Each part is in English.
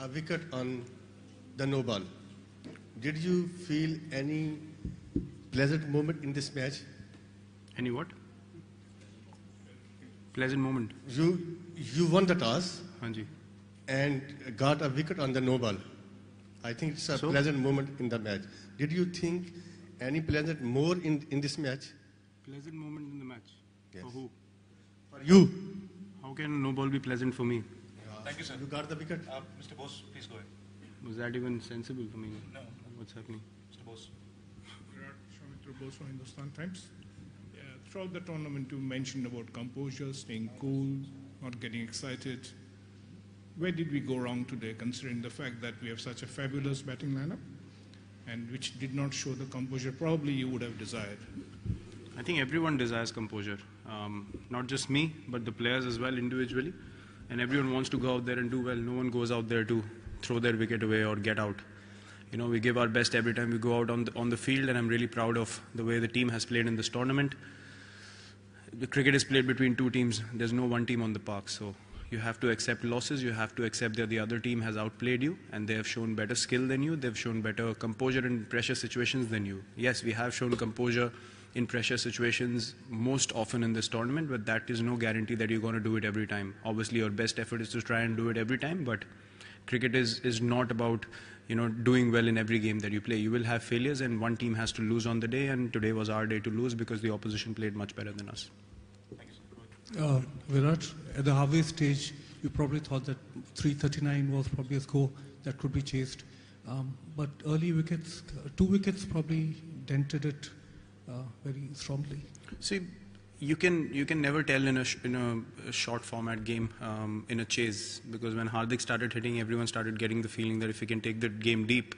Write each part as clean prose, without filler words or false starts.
a wicket on the no ball. Did you feel any pleasant moment in this match? Any what? Pleasant moment. You won the toss Hanji. and got a wicket on the no ball. I think it's a pleasant moment in the match. Did you think any pleasant more in this match? Pleasant moment in the match? Yes. For who? For you. How can no ball be pleasant for me? Thank you, sir. You got the wicket? Mr. Bose, please go ahead. Was that even sensible for me? No. What's happening? Mr. Bose. Virat, Soumitra Bose from Hindustan Times. Throughout the tournament, you mentioned about composure, staying cool, not getting excited. Where did we go wrong today, considering the fact that we have such a fabulous batting lineup, and which did not show the composure probably you would have desired? I think everyone desires composure. Not just me, but the players as well individually. And everyone wants to go out there and do well. No one goes out there to throw their wicket away or get out. You know, we give our best every time we go out on the field, and I'm really proud of the way the team has played in this tournament. The cricket is played between two teams. There's no one team on the park, so you have to accept losses. You have to accept that the other team has outplayed you, and they have shown better skill than you. They've shown better composure in pressure situations than you. Yes, we have shown composure in pressure situations most often in this tournament, but that is no guarantee that you're going to do it every time. Obviously, your best effort is to try and do it every time, but cricket is not about, you know, doing well in every game that you play. You will have failures, and one team has to lose on the day, and today was our day to lose because the opposition played much better than us. Virat, at the halfway stage, you probably thought that 339 was probably a score that could be chased. But early wickets, 2 wickets probably dented it very strongly. See, you can never tell in a short format game in a chase, because when Hardik started hitting, everyone started getting the feeling that if we can take the game deep,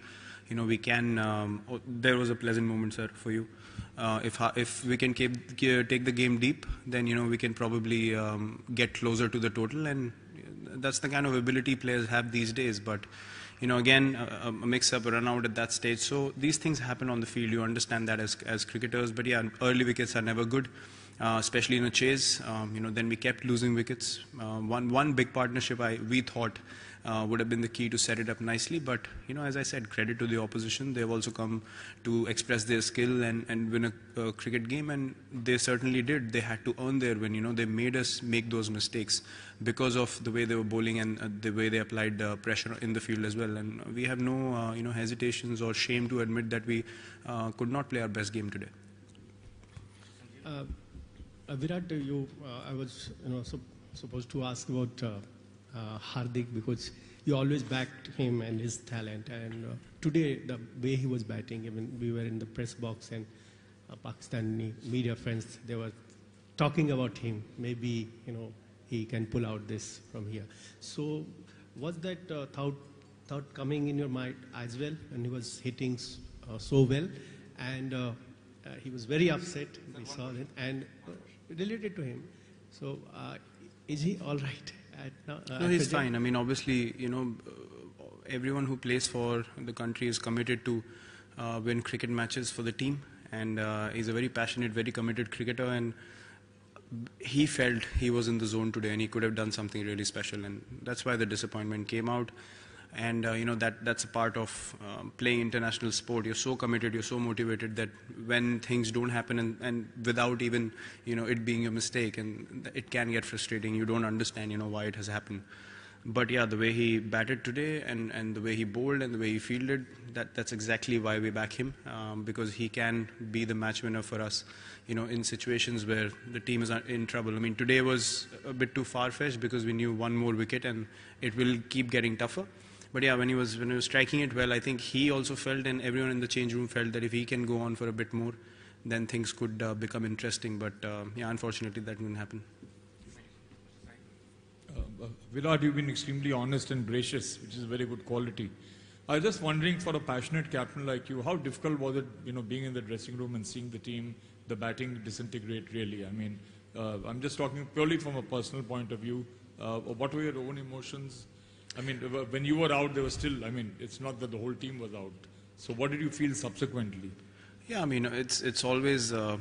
you know, we can. There was a pleasant moment, sir, for you. If we can take the game deep, then, you know, we can probably get closer to the total, and that's the kind of ability players have these days. But, you know, again, a mix-up, a run-out at that stage. So these things happen on the field. You understand that as cricketers. But yeah, early wickets are never good, especially in a chase. You know, then we kept losing wickets. One big partnership we thought would have been the key to set it up nicely. But, you know, as I said, credit to the opposition. They've also come to express their skill and win a cricket game, and they certainly did. They had to earn their win. You know, they made us make those mistakes because of the way they were bowling and the way they applied pressure in the field as well. And we have no, you know, hesitations or shame to admit that we could not play our best game today. Virat, I was, you know, supposed to ask about Hardik, because you always backed him and his talent. And today, the way he was batting, even we were in the press box, and Pakistani media friends, they were talking about him. Maybe, you know, he can pull out this from here. So, was that thought coming in your mind as well when he was hitting so well? And he was very upset. We saw it, and related to him. So, is he all right? No, he's fine. I mean, obviously, you know, everyone who plays for the country is committed to win cricket matches for the team, and he's a very passionate, very committed cricketer, and he felt he was in the zone today and he could have done something really special, and that's why the disappointment came out. And you know, that's a part of playing international sport. You're so committed, you're so motivated that when things don't happen and without even, you know, it being a mistake, and it can get frustrating. You don't understand, you know, why it has happened. But yeah, the way he batted today and the way he bowled and the way he fielded, that's exactly why we back him, because he can be the match winner for us, you know, in situations where the team is in trouble. I mean, today was a bit too far-fetched because we knew one more wicket and it will keep getting tougher. But yeah, when he was striking it well, I think he also felt, and everyone in the change room felt, that if he can go on for a bit more, then things could become interesting. But yeah, unfortunately, that didn't happen. Virat, you've been extremely honest and gracious, which is a very good quality. I was just wondering, for a passionate captain like you, how difficult was it, you know, being in the dressing room and seeing the team, the batting disintegrate really? I mean, I'm just talking purely from a personal point of view. What were your own emotions? I mean, when you were out, there was still, I mean, it's not that the whole team was out. So what did you feel subsequently? Yeah, I mean, it's always, you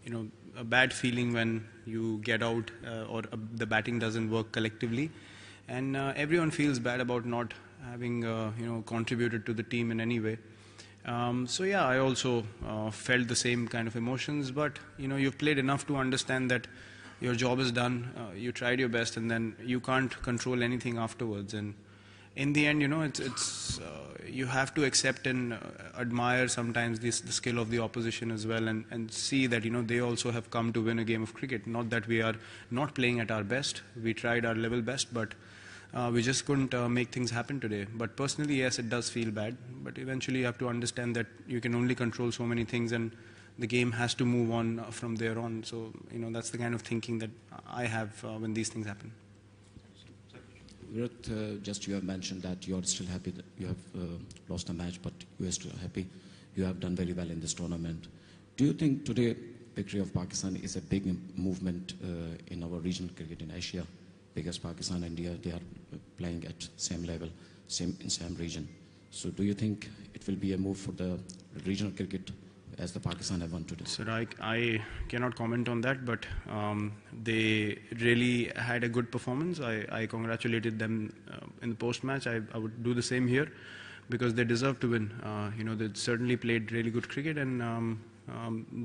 know, a bad feeling when you get out or the batting doesn't work collectively. and everyone feels bad about not having contributed to the team in any way. So yeah, I also felt the same kind of emotions, but you've played enough to understand that your job is done, you tried your best, and then you can't control anything afterwards. And in the end, it's you have to accept and admire sometimes the skill of the opposition as well, and see that they also have come to win a game of cricket. Not that we are not playing at our best, we tried our level best, but we just couldn't make things happen today. But personally, yes, it does feel bad, but eventually you have to understand that you can only control so many things, and the game has to move on from there on. So that's the kind of thinking that I have when these things happen. Virat, just you have mentioned that you are still happy that you have lost a match, but you are still happy. You have done very well in this tournament. Do you think today victory of Pakistan is a big movement in our regional cricket in Asia? Because Pakistan and India, they are playing at same level, same region. So do you think it will be a move for the regional cricket as the Pakistan have won today? Sir, I cannot comment on that, but they really had a good performance. I congratulated them in the post-match. I would do the same here because they deserve to win. They certainly played really good cricket, and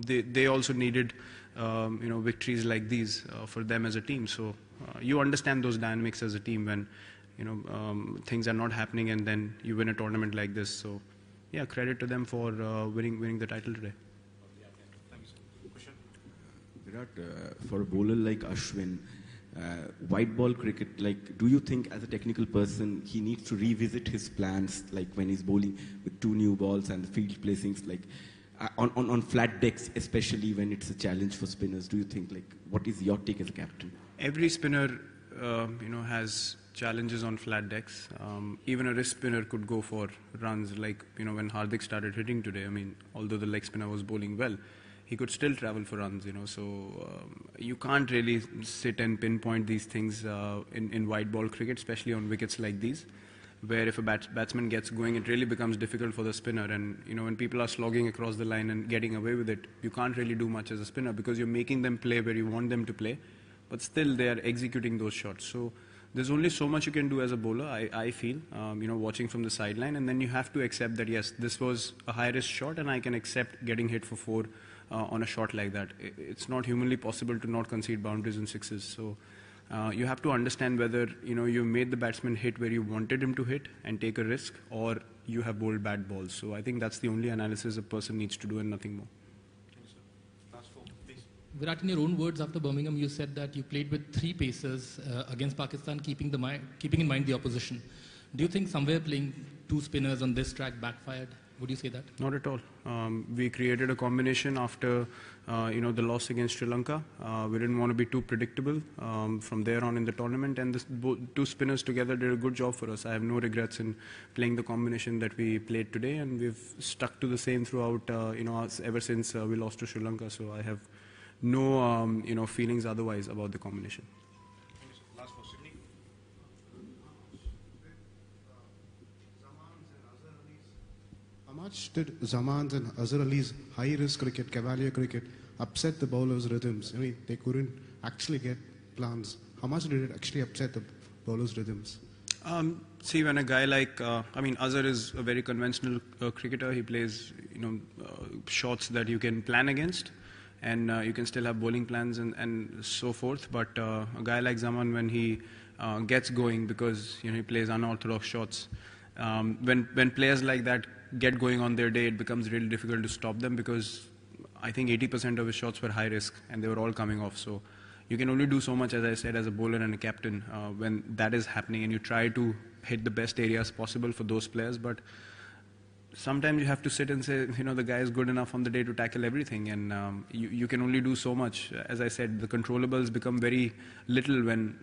they also needed victories like these for them as a team. So you understand those dynamics as a team when things are not happening, and then you win a tournament like this. So yeah, credit to them for winning the title today. Virat, for a bowler like Ashwin, white ball cricket, do you think as a technical person he needs to revisit his plans, like when he's bowling with 2 new balls and the field placings, on flat decks, especially when it's a challenge for spinners? Do you think, what is your take as a captain? Every spinner, has challenges on flat decks. Even a wrist spinner could go for runs, when Hardik started hitting today. I mean, although the leg spinner was bowling well, he could still travel for runs, So you can't really sit and pinpoint these things in white ball cricket, especially on wickets like these, where if a batsman gets going, it really becomes difficult for the spinner. And, when people are slogging across the line and getting away with it, you can't really do much as a spinner because you're making them play where you want them to play, but still they are executing those shots. So there's only so much you can do as a bowler, I feel, watching from the sideline, and then you have to accept that, yes, this was a high-risk shot, and I can accept getting hit for 4 on a shot like that. It's not humanly possible to not concede boundaries and sixes. So you have to understand whether, you made the batsman hit where you wanted him to hit and take a risk, or you have bowled bad balls. So I think that's the only analysis a person needs to do and nothing more. Virat, in your own words after Birmingham, you said that you played with 3 pacers against Pakistan, keeping in mind the opposition. Do you think somewhere playing 2 spinners on this track backfired? Would you say that? Not at all. We created a combination after, the loss against Sri Lanka. We didn't want to be too predictable from there on in the tournament, and the 2 spinners together did a good job for us. I have no regrets in playing the combination that we played today, and we've stuck to the same throughout, ever since we lost to Sri Lanka. So I have no, feelings otherwise about the combination. Last for Sydney. How much did Zaman's and Azhar Ali's high-risk cricket, cavalier cricket, upset the bowlers' rhythms? I mean, they couldn't actually get plans. How much did it actually upset the bowlers' rhythms? See, when a guy like, Azhar is a very conventional cricketer. He plays, shots that you can plan against, and you can still have bowling plans and so forth. But a guy like Zaman, when he gets going, because he plays unorthodox shots, when players like that get going on their day, it becomes really difficult to stop them, because I think 80% of his shots were high risk and they were all coming off. So you can only do so much, as I said, as a bowler and a captain when that is happening, and you try to hit the best areas possible for those players. But sometimes you have to sit and say, the guy is good enough on the day to tackle everything, and you can only do so much. As I said, the controllables become very little when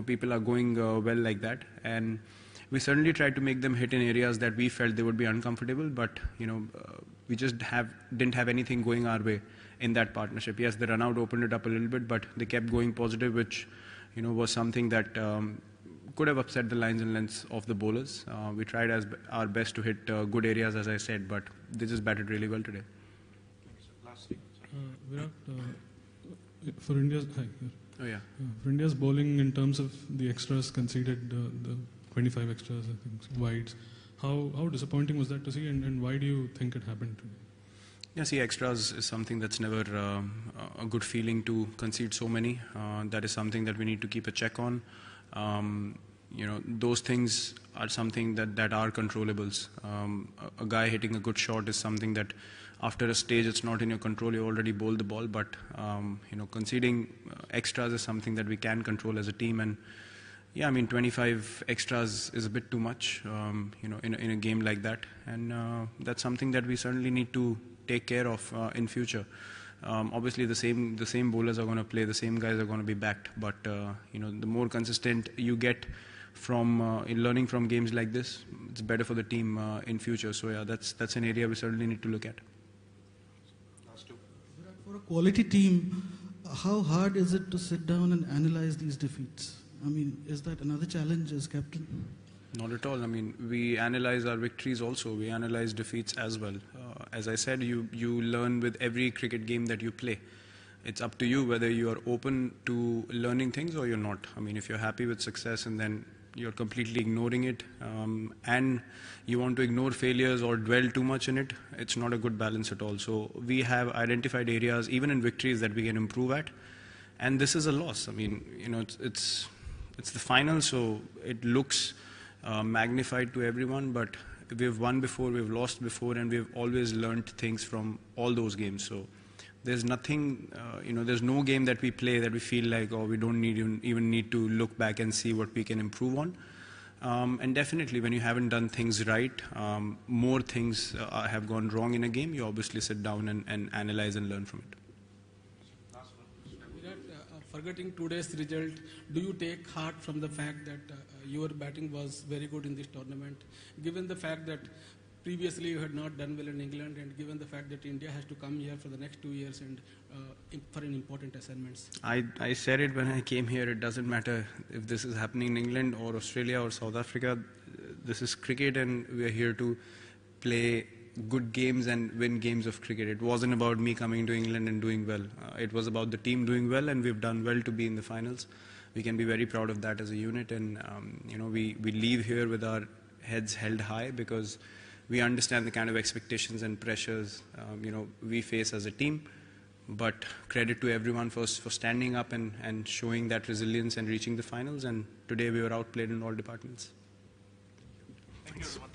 people are going well like that, and we certainly tried to make them hit in areas that we felt they would be uncomfortable, but we just didn't have anything going our way in that partnership. Yes, the run out opened it up a little bit, but they kept going positive, which was something that could have upset the lines and lengths of the bowlers. We tried our best to hit good areas, as I said, but they just batted really well today. Virat, for India's Oh yeah. For India's bowling, in terms of the extras conceded, the 25 extras, I think, wides, how disappointing was that to see, and why do you think it happened today? Yeah, see, extras is something that's never a good feeling to concede so many. That is something that we need to keep a check on. Those things are something that are controllables. A guy hitting a good shot is something that after a stage it's not in your control, you already bowled the ball, but conceding extras is something that we can control as a team. And yeah, I mean 25 extras is a bit too much, in a game like that, and that's something that we certainly need to take care of in future. Obviously the same bowlers are going to play, the same guys are going to be backed, but the more consistent you get from in learning from games like this, it's better for the team in future. So yeah, that's an area we certainly need to look at. For a quality team, how hard is it to sit down and analyze these defeats? I mean, is that another challenge as captain? Not at all. I mean, we analyze our victories also. We analyze defeats as well. As I said, you learn with every cricket game that you play. It's up to you whether you are open to learning things or you're not. I mean, if you're happy with success and then you're completely ignoring it, and you want to ignore failures or dwell too much in it, it's not a good balance at all. So we have identified areas, even in victories, that we can improve at. And this is a loss. I mean, it's the final, so it looks magnified to everyone, but we've won before, we've lost before, and we've always learned things from all those games. So there's nothing, there's no game that we play that we feel like, oh, we don't even need to look back and see what we can improve on. And definitely when you haven't done things right, more things have gone wrong in a game, you obviously sit down and analyze and learn from it. Forgetting today's result, do you take heart from the fact that your batting was very good in this tournament, given the fact that previously you had not done well in England, and given the fact that India has to come here for the next 2 years and for an important assignments? I said it when I came here, it doesn't matter if this is happening in England or Australia or South Africa. This is cricket and we are here to play good games and win games of cricket. It wasn't about me coming to England and doing well. It was about the team doing well, and we've done well to be in the finals. We can be very proud of that as a unit, and we leave here with our heads held high because we understand the kind of expectations and pressures we face as a team. But credit to everyone for standing up and showing that resilience and reaching the finals, and today we were outplayed in all departments. Thank you everyone.